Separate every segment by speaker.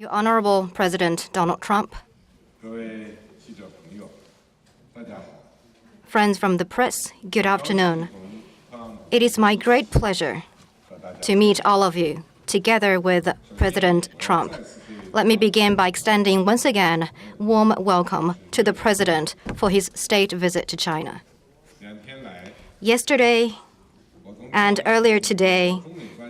Speaker 1: Your Honorable President Donald Trump, friends from the press, good afternoon. It is my great pleasure to meet all of you together with President Trump. Let me begin by extending once again warm welcome to the President for his state visit to China. Yesterday and earlier today,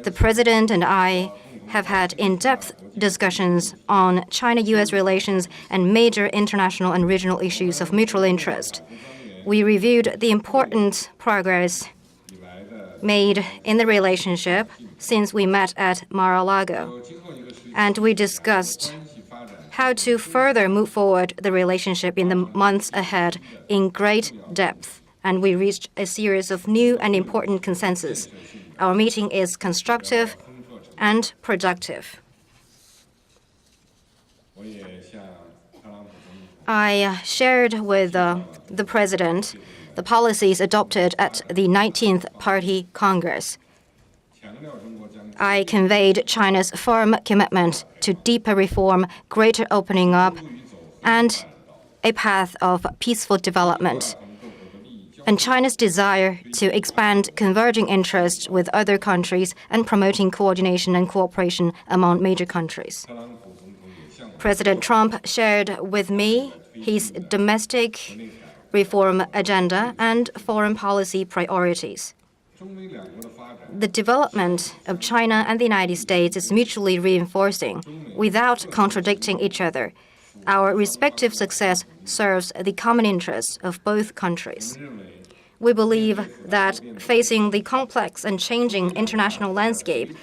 Speaker 1: the President and I have had in-depth discussions on China-U.S. relations and major international and regional issues of mutual interest. We reviewed the important progress made in the relationship since we met at Mar-a-Lago, and we discussed how to further move forward the relationship in the months ahead in great depth, and we reached a series of new and important consensus. Our meeting is constructive and productive. I shared with the President the policies adopted at the 19th Party Congress. I conveyed China's firm commitment to deeper reform, greater opening up, and a path of peaceful development, and China's desire to expand converging interests with other countries and promoting coordination and cooperation among major countries. President Trump shared with me his domestic reform agenda and foreign policy priorities. The development of China and the United States is mutually reinforcing without contradicting each other. Our respective success serves the common interests of both countries. We believe that facing the complex and changing international landscape,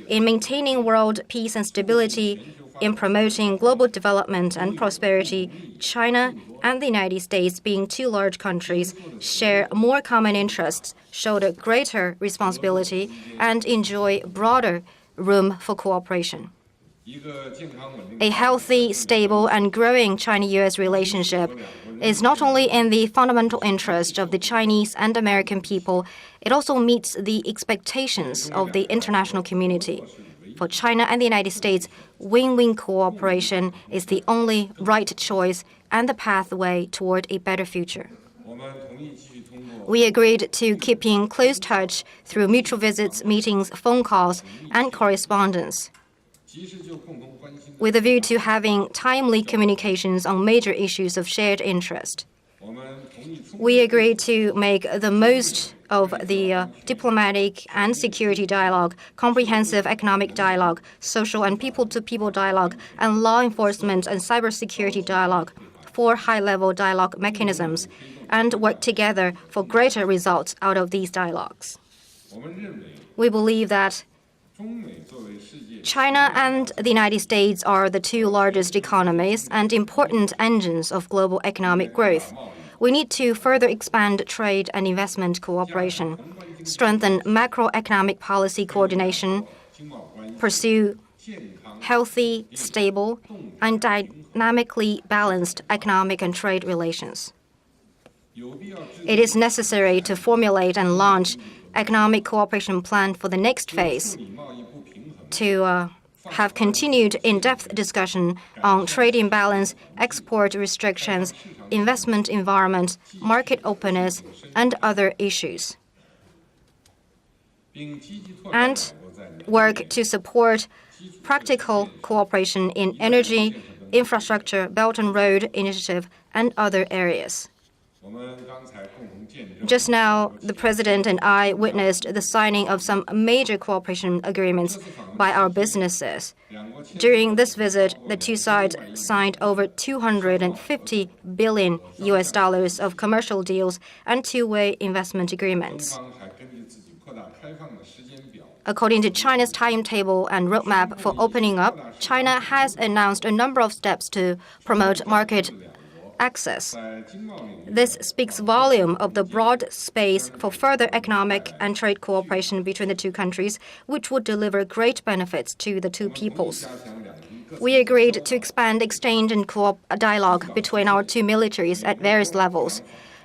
Speaker 1: in maintaining world peace and stability, in promoting global development and prosperity, China and the United States, being two large countries, share more common interests, shoulder greater responsibility, and enjoy broader room for cooperation. A healthy, stable, and growing China-U.S. relationship is not only in the fundamental interest of the Chinese and American people, it also meets the expectations of the international community. For China and the United States, win-win cooperation is the only right choice and the pathway toward a better future. We agreed to keep in close touch through mutual visits, meetings, phone calls, and correspondence, with a view to having timely communications on major issues of shared interest. We agreed to make the most of the diplomatic and security dialogue, comprehensive economic dialogue, social and people-to-people dialogue, and law enforcement and cybersecurity dialogue, 4 high-level dialogue mechanisms, and work together for greater results out of these dialogues. We believe that China and the United States are the 2 largest economies and important engines of global economic growth. We need to further expand trade and investment cooperation, strengthen macroeconomic policy coordination, pursue healthy, stable, and dynamically balanced economic and trade relations. It is necessary to formulate and launch economic cooperation plan for the next phase, to have continued in-depth discussion on trade imbalance, export restrictions, investment environment, market openness, and other issues, and work to support practical cooperation in energy, infrastructure, Belt and Road Initiative, and other areas. Just now, the President and I witnessed the signing of some major cooperation agreements by our businesses. During this visit, the 2 sides signed over $250 billion of commercial deals and 2-way investment agreements. According to China's timetable and roadmap for opening up, China has announced a number of steps to promote market access. This speaks volume of the broad space for further economic and trade cooperation between the 2 countries, which would deliver great benefits to the 2 peoples. We agreed to expand exchange and dialogue between our 2 militaries at various levels.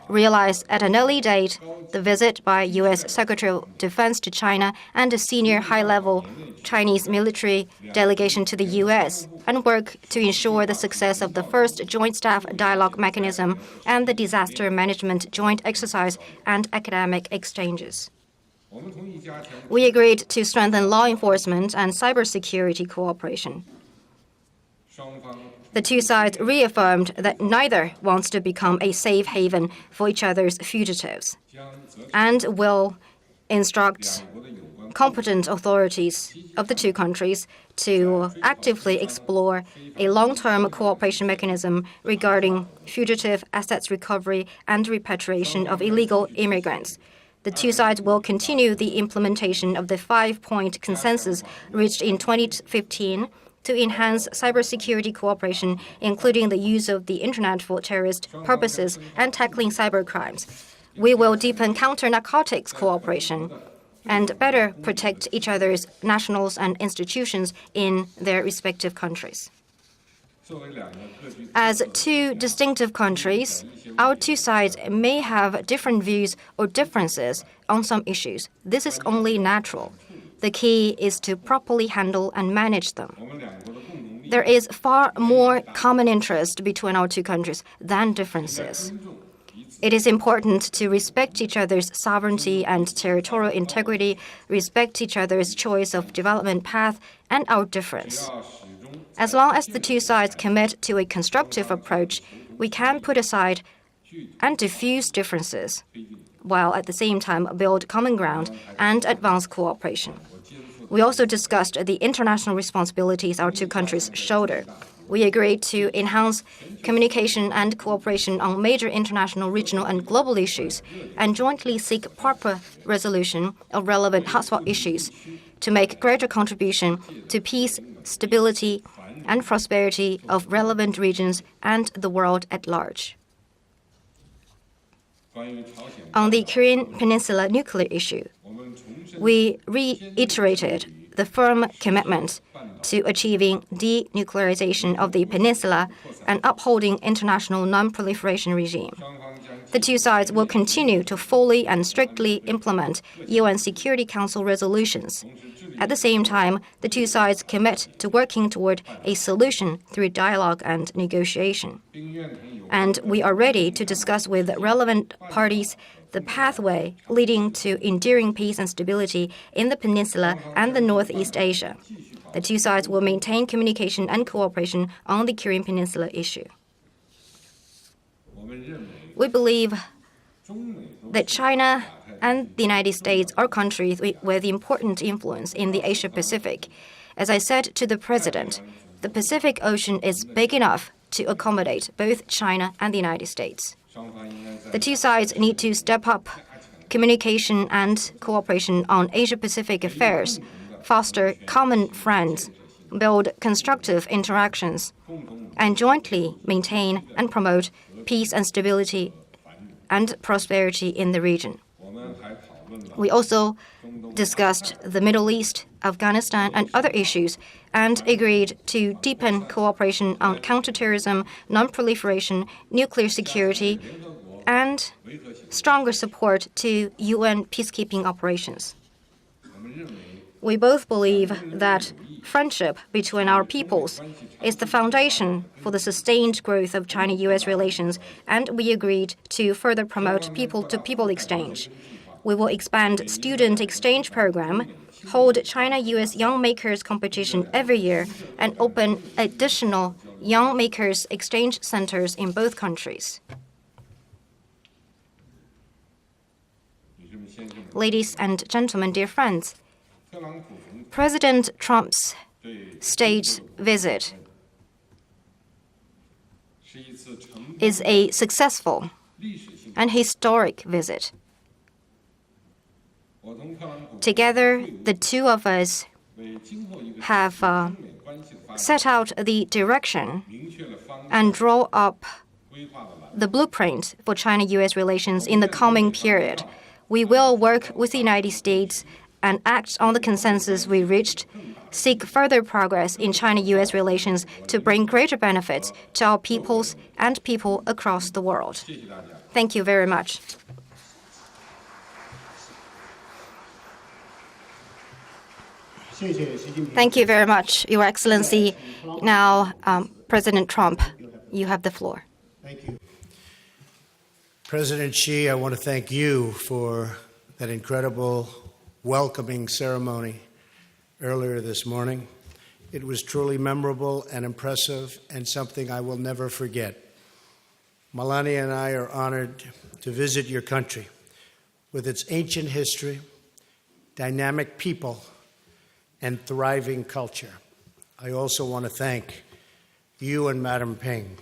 Speaker 1: realized at an early date the visit by U.S. Secretary of Defense to China and a senior high-level Chinese military delegation to the U.S. and work to ensure the success of the first Joint Staff Dialogue Mechanism and the Disaster Management Joint Exercise and academic exchanges. We agreed to strengthen law enforcement and cybersecurity cooperation. The two sides reaffirmed that neither wants to become a safe haven for each other's fugitives and will instruct competent authorities of the two countries to actively explore a long-term cooperation mechanism regarding fugitive assets recovery and repatriation of illegal immigrants. The two sides will continue the implementation of the 5-point consensus reached in 2015 to enhance cybersecurity cooperation, including the use of the Internet for terrorist purposes and tackling cybercrimes. We will deepen counter-narcotics cooperation and better protect each other's nationals and institutions in their respective countries. As two distinctive countries, our two sides may have different views or differences on some issues. This is only natural. The key is to properly handle and manage them. There is far more common interest between our two countries than differences. It is important to respect each other's sovereignty and territorial integrity, respect each other's choice of development path, and our difference. As long as the two sides commit to a constructive approach, we can put aside and diffuse differences, while at the same time build common ground and advance cooperation. We also discussed the international responsibilities our two countries shoulder. We agreed to enhance communication and cooperation on major international, regional, and global issues, and jointly seek proper resolution of relevant hotspot issues to make greater contribution to peace, stability, and prosperity of relevant regions and the world at large. On the Korean Peninsula nuclear issue, we reiterated the firm commitment to achieving denuclearization of the peninsula and upholding international non-proliferation regime. The two sides will continue to fully and strictly implement UN Security Council resolutions. At the same time, the two sides commit to working toward a solution through dialogue and negotiation. And we are ready to discuss with relevant parties the pathway leading to enduring peace and stability in the peninsula and the Northeast Asia. The two sides will maintain communication and cooperation on the Korean Peninsula issue. We believe that China and the United States are countries with important influence in the Asia-Pacific. As I said to the President, the Pacific Ocean is big enough to accommodate both China and the United States. The two sides need to step up communication and cooperation on Asia-Pacific affairs, foster common friends, build constructive interactions, and jointly maintain and promote peace and stability and prosperity in the region. We also discussed the Middle East, Afghanistan, and other issues, and agreed to deepen cooperation on counterterrorism, non-proliferation, nuclear security, and stronger support to UN peacekeeping operations. We both believe that friendship between our peoples is the foundation for the sustained growth of China-US relations, and we agreed to further promote people-to-people exchange. We will expand student exchange program, hold China-US Young Makers competition every year, and open additional Young Makers exchange centers in both countries. Ladies and gentlemen, dear friends, President Trump's state visit is a successful and historic visit. Together, the two of us have set out the direction and draw up the blueprint for China-US relations in the coming period. We will work with the United States and act on the consensus we reached seek further progress in China-US relations to bring greater benefits to our peoples and people across the world. Thank you very much. Thank you very much, Your Excellency. Now, President Trump, you have the floor.
Speaker 2: Thank you. President Xi, I want to thank you for that incredible welcoming ceremony earlier this morning. It was truly memorable and impressive and something I will never forget. Melania and I are honored to visit your country with its ancient history, dynamic people, and thriving culture. I also want to thank you and Madam Ping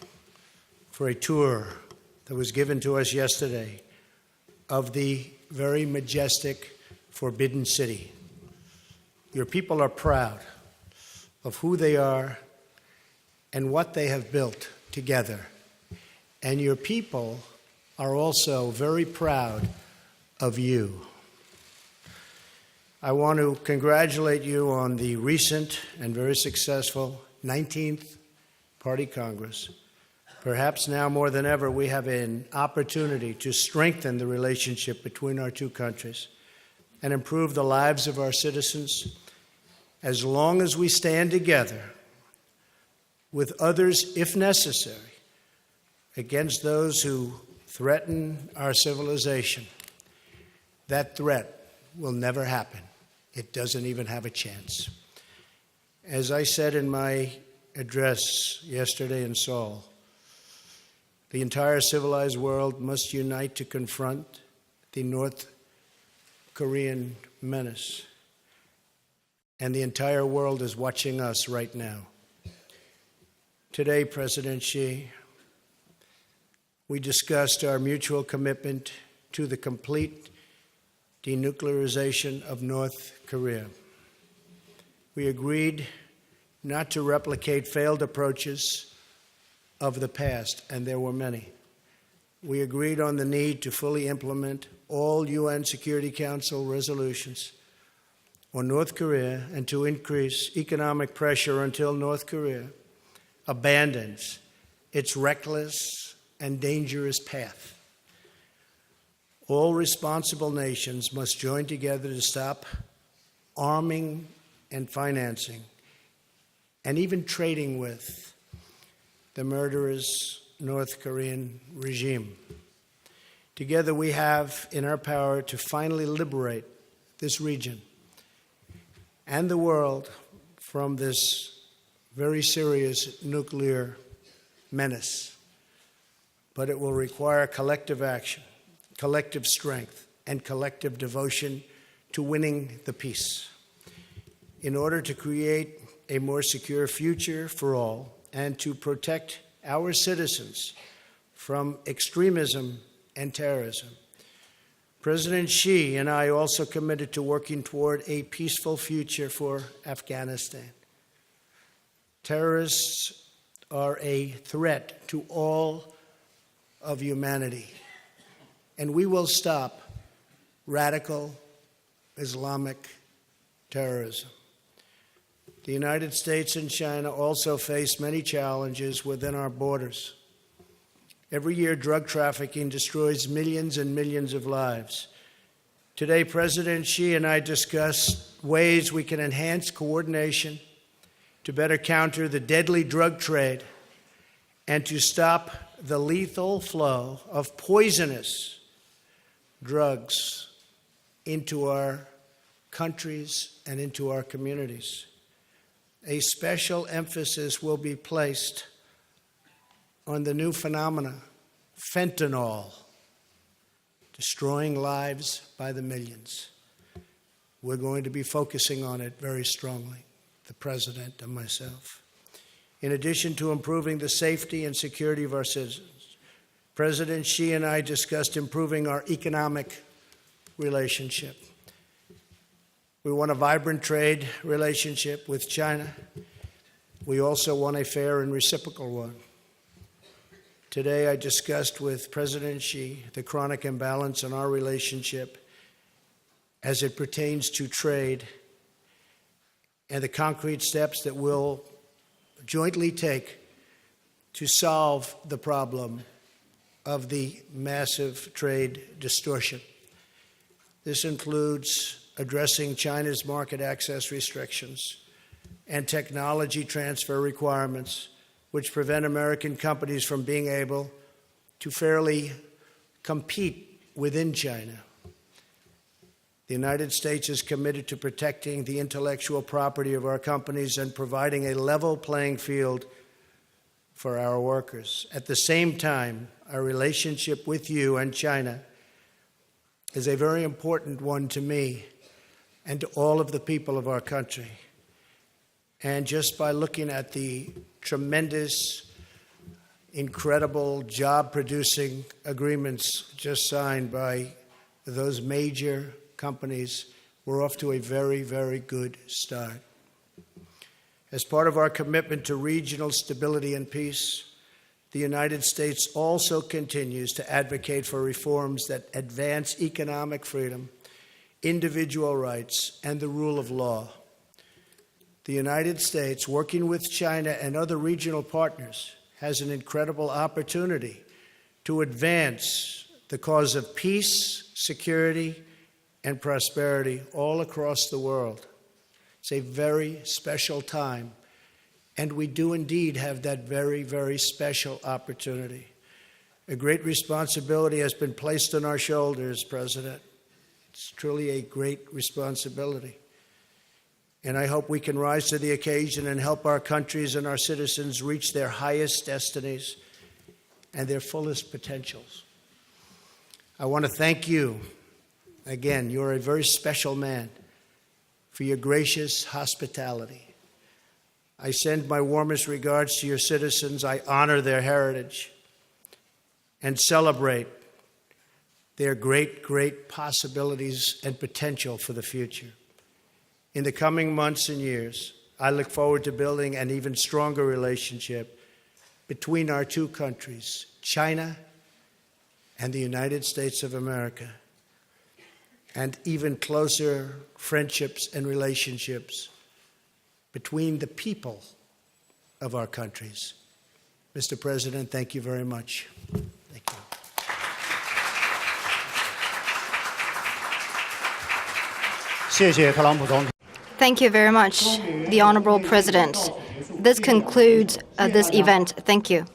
Speaker 2: for a tour that was given to us yesterday of the very majestic Forbidden City. Your people are proud of who they are and what they have built together. And your people are also very proud of you. I want to congratulate you on the recent and very successful 19th Party Congress. Perhaps now more than ever, we have an opportunity to strengthen the relationship between our two countries and improve the lives of our citizens as long as we stand together with others, if necessary, against those who threaten our civilization. That threat will never happen. It doesn't even have a chance. As I said in my address yesterday in Seoul, the entire civilized world must unite to confront the North Korean menace. And the entire world is watching us right now. Today, President Xi, we discussed our mutual commitment to the complete denuclearization of North Korea. We agreed not to replicate failed approaches of the past, and there were many. We agreed on the need to fully implement all UN Security Council resolutions on North Korea and to increase economic pressure until North Korea abandons its reckless and dangerous path. All responsible nations must join together to stop arming and financing and even trading with the murderous North Korean regime. Together we have in our power to finally liberate this region and the world from this very serious nuclear menace. But it will require collective action, collective strength, and collective devotion to winning the peace. In order to create a more secure future for all and to protect our citizens from extremism and terrorism, President Xi and I also committed to working toward a peaceful future for Afghanistan. Terrorists are a threat to all of humanity, and we will stop radical Islamic terrorism. The United States and China also face many challenges within our borders. Every year, drug trafficking destroys millions and millions of lives. Today, President Xi and I discussed ways we can enhance coordination to better counter the deadly drug trade and to stop the lethal flow of poisonous drugs into our countries and into our communities. A special emphasis will be placed on the new phenomena, fentanyl, destroying lives by the millions. We're going to be focusing on it very strongly, the President and myself. In addition to improving the safety and security of our citizens, President Xi and I discussed improving our economic relationship. We want a vibrant trade relationship with China. We also want a fair and reciprocal one. Today, I discussed with President Xi the chronic imbalance in our relationship as it pertains to trade and the concrete steps that we'll jointly take to solve the problem of the massive trade distortion. This includes addressing China's market access restrictions and technology transfer requirements, which prevent American companies from being able to fairly compete within China. The United States is committed to protecting the intellectual property of our companies and providing a level playing field for our workers. At the same time, our relationship with you and China is a very important one to me and to all of the people of our country. And just by looking at the tremendous, incredible job-producing agreements just signed by those major companies, we're off to a very, very good start. As part of our commitment to regional stability and peace, the United States also continues to advocate for reforms that advance economic freedom, individual rights, and the rule of law. The United States, working with China and other regional partners, has an incredible opportunity to advance the cause of peace, security, and prosperity all across the world. It's a very special time, and we do indeed have that very, very special opportunity. A great responsibility has been placed on our shoulders, President. It's truly a great responsibility. And I hope we can rise to the occasion and help our countries and our citizens reach their highest destinies and their fullest potentials. I want to thank you. Again, you're a very special man for your gracious hospitality. I send my warmest regards to your citizens. I honor their heritage and celebrate their great, great possibilities and potential for the future. In the coming months and years, I look forward to building an even stronger relationship between our two countries, China and the United States of America, and even closer friendships and relationships between the people of our countries. Mr. President, thank you very much. Thank you.
Speaker 1: Thank you very much, the Honorable President. This concludes this event. Thank you.